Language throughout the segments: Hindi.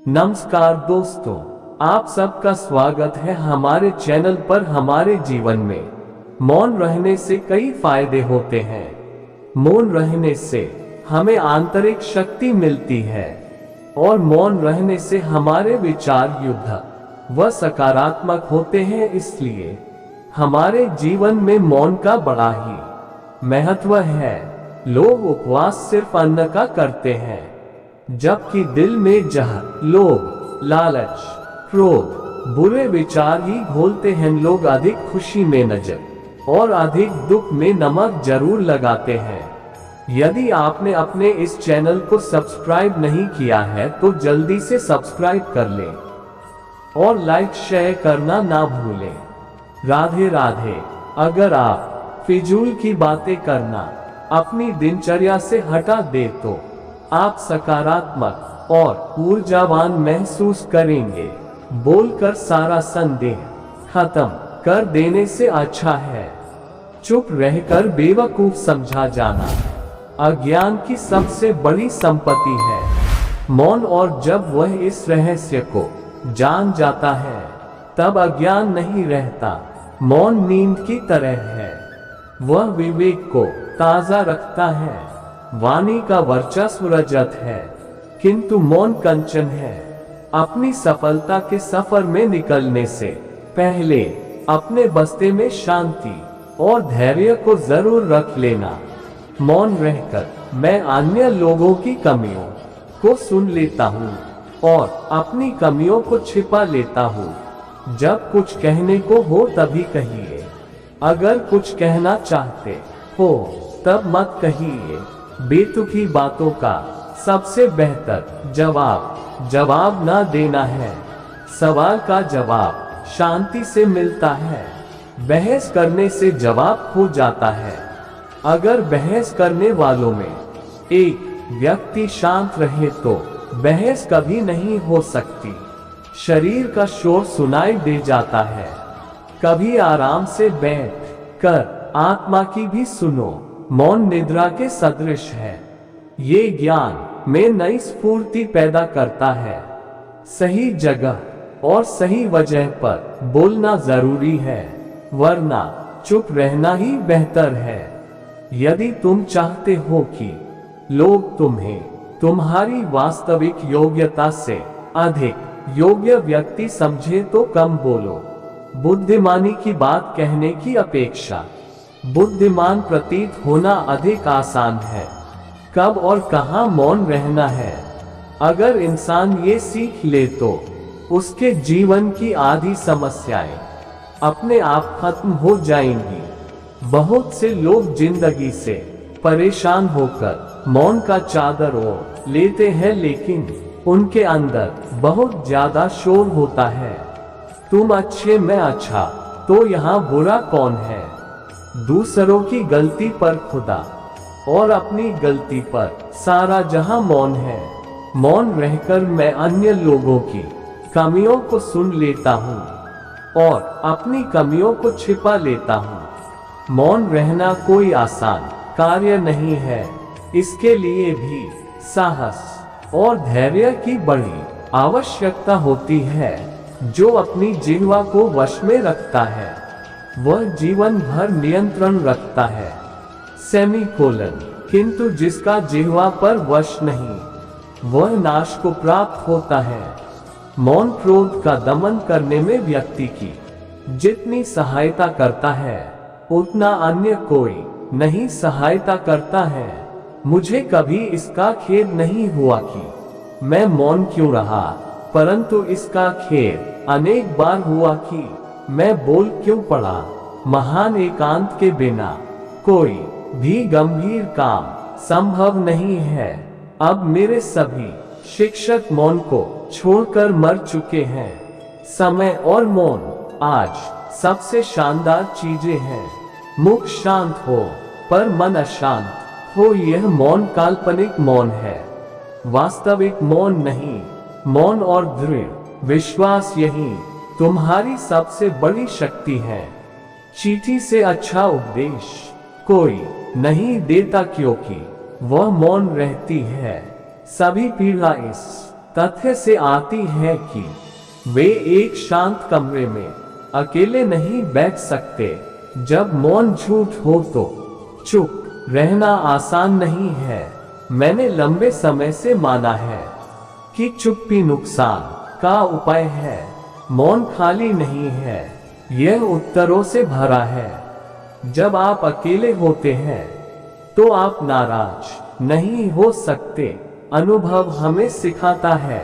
नमस्कार दोस्तों, आप सबका स्वागत है हमारे चैनल पर। हमारे जीवन में मौन रहने से कई फायदे होते हैं। मौन रहने से हमें आंतरिक शक्ति मिलती है और मौन रहने से हमारे विचार युद्ध व सकारात्मक होते हैं। इसलिए हमारे जीवन में मौन का बड़ा ही महत्व है। लोग उपवास सिर्फ अन्न का करते हैं, जबकि दिल में जहर, लोभ, लालच, क्रोध, बुरे विचार ही घोलते हैं। लोग अधिक खुशी में नजर और अधिक दुख में नमक जरूर लगाते हैं। यदि आपने अपने इस चैनल को सब्सक्राइब नहीं किया है तो जल्दी से सब्सक्राइब कर लें और लाइक शेयर करना ना भूलें। राधे राधे। अगर आप फिजूल की बातें करना अपनी दिनचर्या से हटा दे तो आप सकारात्मक और ऊर्जावान महसूस करेंगे। बोलकर सारा संदेह खत्म कर देने से अच्छा है चुप रहकर बेवकूफ समझा जाना। अज्ञान की सबसे बड़ी संपत्ति है मौन, और जब वह इस रहस्य को जान जाता है तब अज्ञान नहीं रहता। मौन नींद की तरह है, वह विवेक को ताजा रखता है। वाणी का वर्चस्व रजत है, किंतु मौन कंचन है। अपनी सफलता के सफर में निकलने से पहले अपने बस्ते में शांति और धैर्य को जरूर रख लेना। मौन रहकर मैं अन्य लोगों की कमियों को सुन लेता हूँ और अपनी कमियों को छिपा लेता हूँ। जब कुछ कहने को हो तभी कहिए, अगर कुछ कहना चाहते हो तब मत कहिए। बेतुकी बातों का सबसे बेहतर जवाब ना देना है। सवाल का जवाब शांति से मिलता है, बहस करने से जवाब खो जाता है। अगर बहस करने वालों में एक व्यक्ति शांत रहे तो बहस कभी नहीं हो सकती। शरीर का शोर सुनाई दे जाता है, कभी आराम से बैठ कर आत्मा की भी सुनो। मौन निद्रा के सदृश है, ये ज्ञान में नई स्फूर्ति पैदा करता है। सही जगह और सही वजह पर बोलना जरूरी है, वरना चुप रहना ही बेहतर है। यदि तुम चाहते हो कि लोग तुम्हें तुम्हारी वास्तविक योग्यता से अधिक योग्य व्यक्ति समझे तो कम बोलो। बुद्धिमानी की बात कहने की अपेक्षा बुद्धिमान प्रतीत होना अधिक आसान है। कब और कहां मौन रहना है, अगर इंसान ये सीख ले तो उसके जीवन की आधी समस्याएं अपने आप खत्म हो जाएंगी। बहुत से लोग जिंदगी से परेशान होकर मौन का चादर ओढ़ लेते हैं, लेकिन उनके अंदर बहुत ज्यादा शोर होता है। तुम अच्छे में अच्छा तो यहाँ बुरा कौन है। दूसरों की गलती पर खुदा और अपनी गलती पर सारा जहां मौन है। मौन रहकर मैं अन्य लोगों की कमियों को सुन लेता हूँ और अपनी कमियों को छिपा लेता हूँ। मौन रहना कोई आसान कार्य नहीं है, इसके लिए भी साहस और धैर्य की बड़ी आवश्यकता होती है। जो अपनी जिह्वा को वश में रखता है वह जीवन भर नियंत्रण रखता है। सेमीकोलन। किंतु जिसका जिह्वा पर वश नहीं वह नाश को प्राप्त होता है। मौन क्रोध का दमन करने में व्यक्ति की जितनी सहायता करता है उतना अन्य कोई नहीं सहायता करता है। मुझे कभी इसका खेद नहीं हुआ कि मैं मौन क्यों रहा, परंतु इसका खेद अनेक बार हुआ कि मैं बोल क्यों पड़ा। महान एकांत के बिना कोई भी गंभीर काम संभव नहीं है। अब मेरे सभी शिक्षक मौन को छोड़कर मर चुके हैं। समय और मौन आज सबसे शानदार चीजें हैं। मुख शांत हो पर मन अशांत हो, यह मौन काल्पनिक मौन है, वास्तविक मौन नहीं। मौन और दृढ़ विश्वास यही तुम्हारी सबसे बड़ी शक्ति है। चींटी से अच्छा उपदेश कोई नहीं देता, क्योंकि वह मौन रहती है। सभी पीड़ा इस तथ्य से आती है कि वे एक शांत कमरे में अकेले नहीं बैठ सकते। जब मौन झूठ हो तो चुप रहना आसान नहीं है। मैंने लंबे समय से माना है कि चुप्पी नुकसान का उपाय है। मौन खाली नहीं है, यह उत्तरों से भरा है। जब आप अकेले होते हैं तो आप नाराज नहीं हो सकते। अनुभव हमें सिखाता है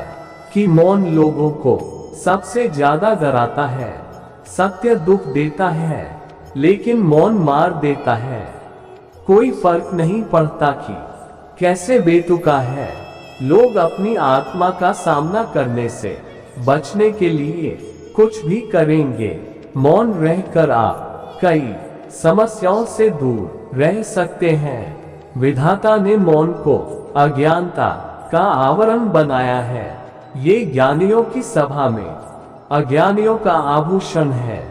कि मौन लोगों को सबसे ज्यादा डराता है। सत्य दुख देता है, लेकिन मौन मार देता है। कोई फर्क नहीं पड़ता कि कैसे बेतुका है। लोग अपनी आत्मा का सामना करने से बचने के लिए कुछ भी करेंगे। मौन रहकर आप कई समस्याओं से दूर रह सकते हैं। विधाता ने मौन को अज्ञानता का आवरण बनाया है। ये ज्ञानियों की सभा में अज्ञानियों का आभूषण है।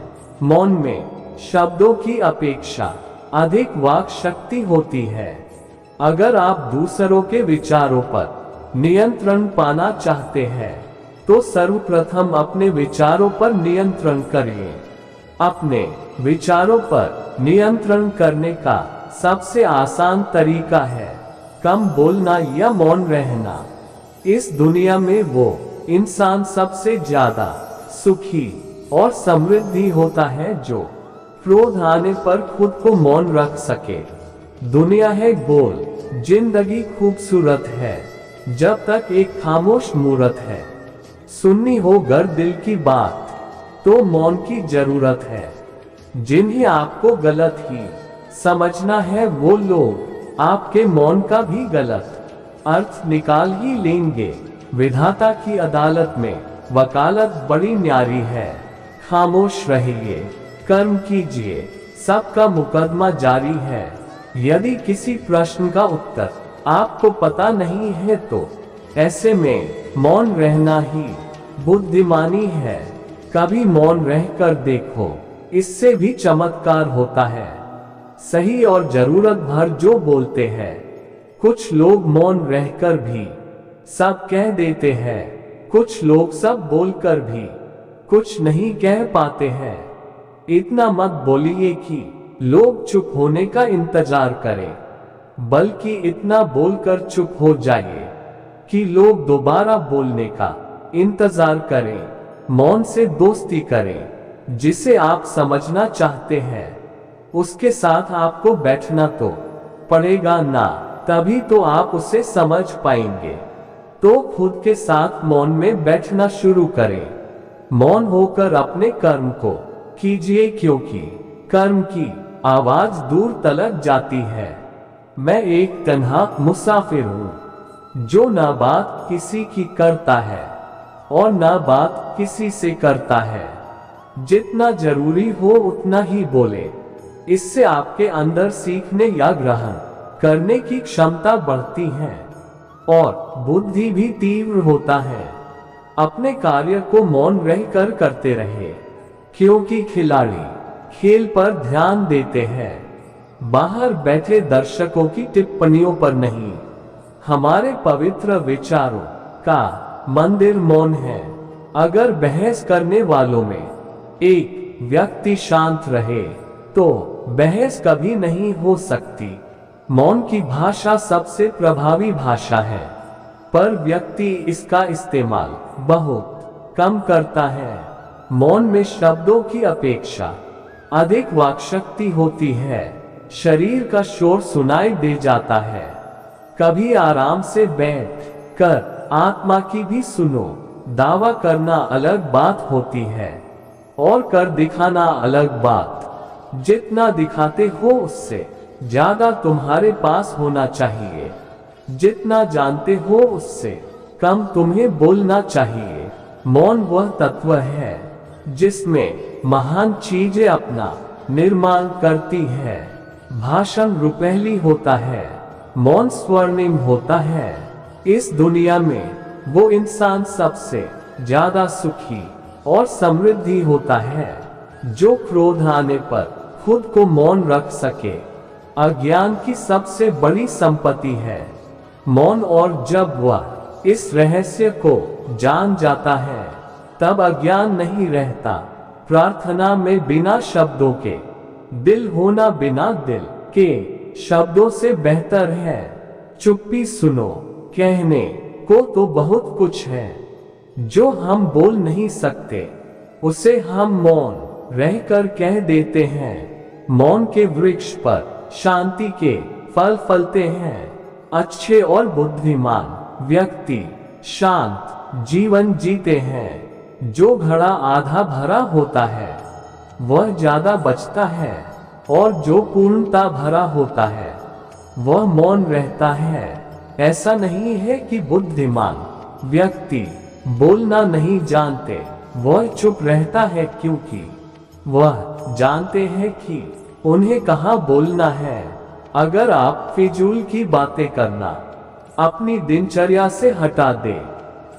मौन में शब्दों की अपेक्षा अधिक वाक शक्ति होती है। अगर आप दूसरों के विचारों पर नियंत्रण पाना चाहते हैं तो सर्वप्रथम अपने विचारों पर नियंत्रण करिए। अपने विचारों पर नियंत्रण करने का सबसे आसान तरीका है कम बोलना या मौन रहना। इस दुनिया में वो इंसान सबसे ज्यादा सुखी और समृद्धि होता है जो क्रोध आने पर खुद को मौन रख सके। दुनिया है गोल, जिंदगी खूबसूरत है जब तक एक खामोश मूरत है। सुननी हो गर दिल की बात तो मौन की जरूरत है। जिन्हें आपको गलत ही समझना है वो लोग आपके मौन का भी गलत अर्थ निकाल ही लेंगे। विधाता की अदालत में वकालत बड़ी न्यारी है। खामोश रहिए, कर्म कीजिए, सबका मुकदमा जारी है। यदि किसी प्रश्न का उत्तर आपको पता नहीं है तो ऐसे में मौन रहना ही बुद्धिमानी है। कभी मौन रहकर देखो, इससे भी चमत्कार होता है। सही और जरूरत भर जो बोलते हैं। कुछ लोग मौन रहकर भी सब कह देते हैं। कुछ लोग सब बोलकर भी कुछ नहीं कह पाते हैं। इतना मत बोलिए कि लोग चुप होने का इंतजार करें, बल्कि इतना बोलकर चुप हो जाइए कि लोग दोबारा बोलने का इंतजार करें। मौन से दोस्ती करें। जिसे आप समझना चाहते हैं उसके साथ आपको बैठना तो पड़ेगा ना, तभी तो आप उसे समझ पाएंगे। तो खुद के साथ मौन में बैठना शुरू करें। मौन होकर अपने कर्म को कीजिए, क्योंकि कर्म की आवाज दूर तलक जाती है। मैं एक तन्हा मुसाफिर हूँ जो ना बात किसी की करता है और ना बात किसी से करता है। जितना जरूरी हो उतना ही बोले। इससे आपके अंदर सीखने या ग्रहण करने की क्षमता बढ़ती है और बुद्धि भी तीव्र होता है। अपने कार्य को मौन रहकर करते रहे, क्योंकि खिलाड़ी खेल पर ध्यान देते हैं, बाहर बैठे दर्शकों की टिप्पणियों पर नहीं। हमारे पवित्र विचारों का मंदिर मौन है। अगर बहस करने वालों में एक व्यक्ति शांत रहे तो बहस कभी नहीं हो सकती। मौन की भाषा सबसे प्रभावी भाषा है, पर व्यक्ति इसका इस्तेमाल बहुत कम करता है। मौन में शब्दों की अपेक्षा अधिक वाक्शक्ति होती है। शरीर का शोर सुनाई दे जाता है। कभी आराम से बैठ कर आत्मा की भी सुनो। दावा करना अलग बात होती है और कर दिखाना अलग बात। जितना दिखाते हो उससे ज्यादा तुम्हारे पास होना चाहिए। जितना जानते हो उससे कम तुम्हें बोलना चाहिए। मौन वह तत्व है जिसमें महान चीजें अपना निर्माण करती है। भाषण रुपहली होता है, मौन स्वर्णिम होता है। इस दुनिया में वो इंसान सबसे ज्यादा सुखी और समृद्धि होता है जो क्रोध आने पर खुद को मौन रख सके। अज्ञान की सबसे बड़ी संपत्ति है मौन, और जब वह इस रहस्य को जान जाता है, तब अज्ञान नहीं रहता। प्रार्थना में बिना शब्दों के दिल होना बिना दिल के शब्दों से बेहतर है। चुप्पी सुनो, कहने को तो बहुत कुछ है जो हम बोल नहीं सकते, उसे हम मौन रहकर कह देते हैं। मौन के वृक्ष पर शांति के फल फलते हैं। अच्छे और बुद्धिमान व्यक्ति शांत जीवन जीते हैं। जो घड़ा आधा भरा होता है वह ज्यादा बचता है, और जो पूर्णता भरा होता है वह मौन रहता है। ऐसा नहीं है कि बुद्धिमान व्यक्ति बोलना नहीं जानते, वह चुप रहता है क्योंकि वह जानते हैं कि उन्हें कहाँ बोलना है। अगर आप फिजूल की बातें करना अपनी दिनचर्या से हटा दें,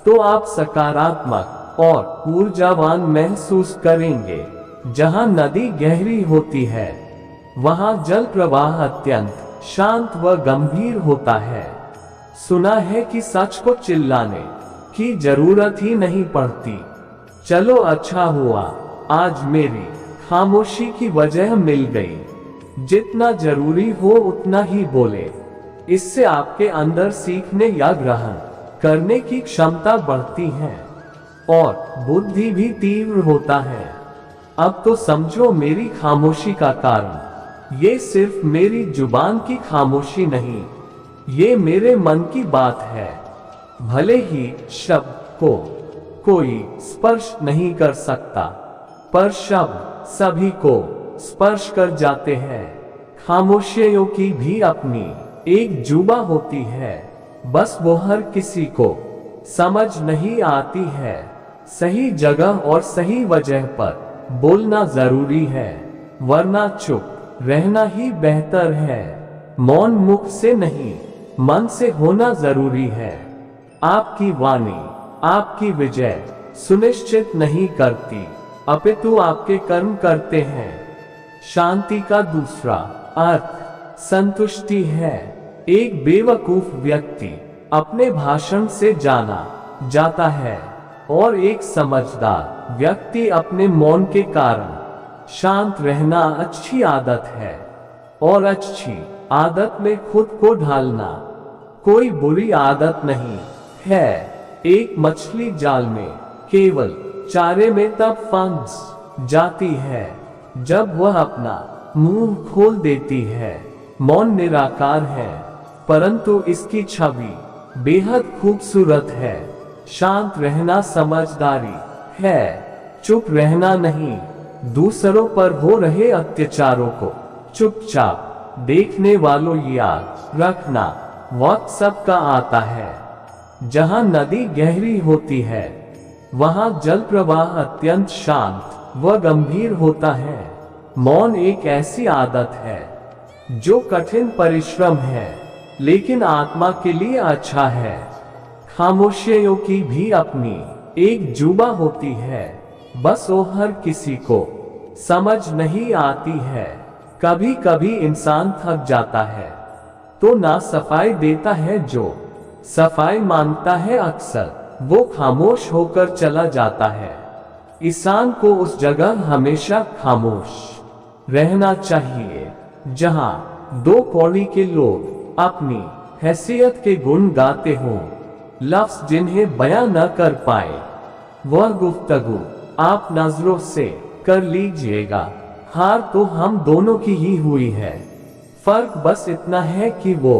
तो आप सकारात्मक और ऊर्जावान महसूस करेंगे। जहाँ नदी गहरी होती है वहाँ जल प्रवाह अत्यंत शांत व गंभीर होता है। सुना है कि सच को चिल्लाने की जरूरत ही नहीं पड़ती। चलो अच्छा हुआ आज मेरी खामोशी की वजह मिल गई। जितना जरूरी हो उतना ही बोले। इससे आपके अंदर सीखने या ग्रहण करने की क्षमता बढ़ती है और बुद्धि भी तीव्र होता है। अब तो समझो मेरी खामोशी का कारण ये सिर्फ मेरी जुबान की खामोशी नहीं, ये मेरे मन की बात है। भले ही शब्द को कोई स्पर्श नहीं कर सकता, पर शब्द सभी को स्पर्श कर जाते हैं। खामोशियों की भी अपनी एक जुबा होती है, बस वो हर किसी को समझ नहीं आती है। सही जगह और सही वजह पर बोलना जरूरी है, वरना चुप रहना ही बेहतर है। मौन मुख से नहीं मन से होना जरूरी है। आपकी वाणी आपकी विजय सुनिश्चित नहीं करती, अपितु आपके कर्म करते हैं। शांति का दूसरा अर्थ संतुष्टि है। एक बेवकूफ व्यक्ति अपने भाषण से जाना जाता है, और एक समझदार व्यक्ति अपने मौन के कारण। शांत रहना अच्छी आदत है, और अच्छी आदत में खुद को ढालना कोई बुरी आदत नहीं है। एक मछली जाल में केवल चारे में तब फंस जाती है जब वह अपना मुंह खोल देती है। मौन निराकार है, परंतु इसकी छवि बेहद खूबसूरत है। शांत रहना समझदारी है, चुप रहना नहीं। दूसरों पर हो रहे अत्याचारों को चुपचाप देखने वालों याद रखना, वक्त सबका आता है। जहाँ नदी गहरी होती है वहाँ जल प्रवाह अत्यंत शांत व गंभीर होता है। मौन एक ऐसी आदत है जो कठिन परिश्रम है, लेकिन आत्मा के लिए अच्छा है। खामोशियों की भी अपनी एक जुबा होती है, बस वो हर किसी को समझ नहीं आती है। कभी कभी इंसान थक जाता है तो ना सफाई देता है, जो सफाई मांगता है अक्सर वो खामोश होकर चला जाता है। इंसान को उस जगह हमेशा खामोश रहना चाहिए जहां दो कौड़ी के लोग अपनी हैसियत के गुण गाते हों। लफ्ज जिन्हें बयां न कर पाए वह गुफ्तगू आप नजरों से कर लीजिएगा। हार तो हम दोनों की ही हुई है, फर्क बस इतना है कि वो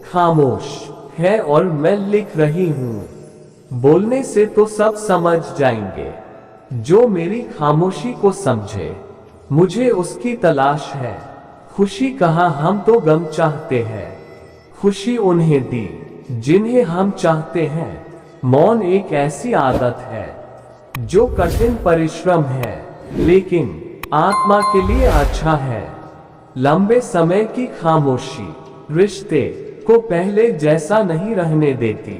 खामोश है और मैं लिख रही हूँ। बोलने से तो सब समझ जाएंगे, जो मेरी खामोशी को समझे मुझे उसकी तलाश है। खुशी कहाँ, हम तो गम चाहते हैं। खुशी उन्हें दी जिन्हें हम चाहते हैं। मौन एक ऐसी आदत है जो कठिन परिश्रम है, लेकिन आत्मा के लिए अच्छा है। लंबे समय की खामोशी रिश्ते को पहले जैसा नहीं रहने देती।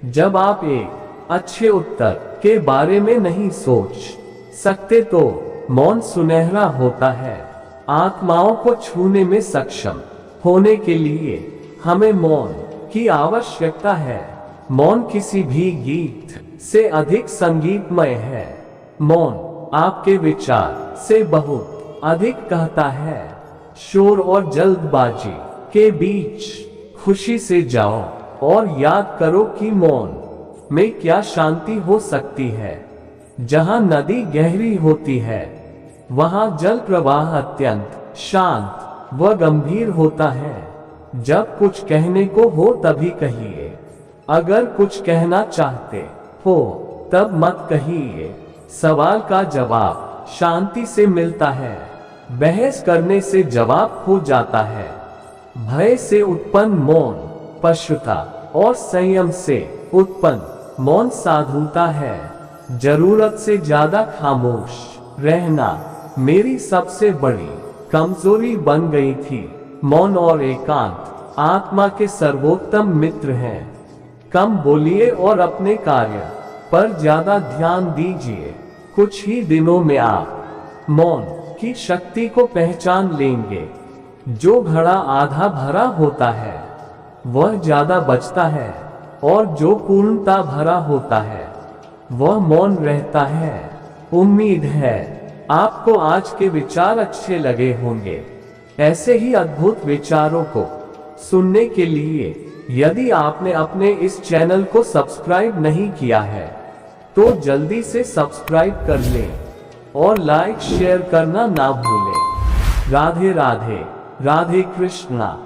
जब आप एक अच्छे उत्तर के बारे में नहीं सोच सकते तो मौन सुनहरा होता है। आत्माओं को छूने में सक्षम होने के लिए हमें मौन की आवश्यकता है। मौन किसी भी गीत से अधिक संगीतमय है। मौन आपके विचार से बहुत अधिक कहता है। शोर और जल्दबाजी के बीच खुशी से जाओ और याद करो कि मौन में क्या शांति हो सकती है। जहां नदी गहरी होती है वहां जल प्रवाह अत्यंत शांत व गंभीर होता है। जब कुछ कहने को हो तभी कहिए। अगर कुछ कहना चाहते हो तब मत कहिए। सवाल का जवाब शांति से मिलता है। बहस करने से जवाब खो जाता है। भय से उत्पन्न मौन पशुता और संयम से उत्पन्न मौन साधुता है। जरूरत से ज्यादा खामोश रहना मेरी सबसे बड़ी कमजोरी बन गई थी। मौन और एकांत आत्मा के सर्वोत्तम मित्र हैं। कम बोलिए और अपने कार्य पर ज्यादा ध्यान दीजिए। कुछ ही दिनों में आप मौन की शक्ति को पहचान लेंगे। जो घड़ा आधा भरा होता है वह ज्यादा बचता है और जो पूर्णता भरा होता है वह मौन रहता है। उम्मीद है आपको आज के विचार अच्छे लगे होंगे। ऐसे ही अद्भुत विचारों को सुनने के लिए यदि आपने अपने इस चैनल को सब्सक्राइब नहीं किया है तो जल्दी से सब्सक्राइब कर लें और लाइक शेयर करना ना भूलें। राधे राधे, राधे कृष्णा।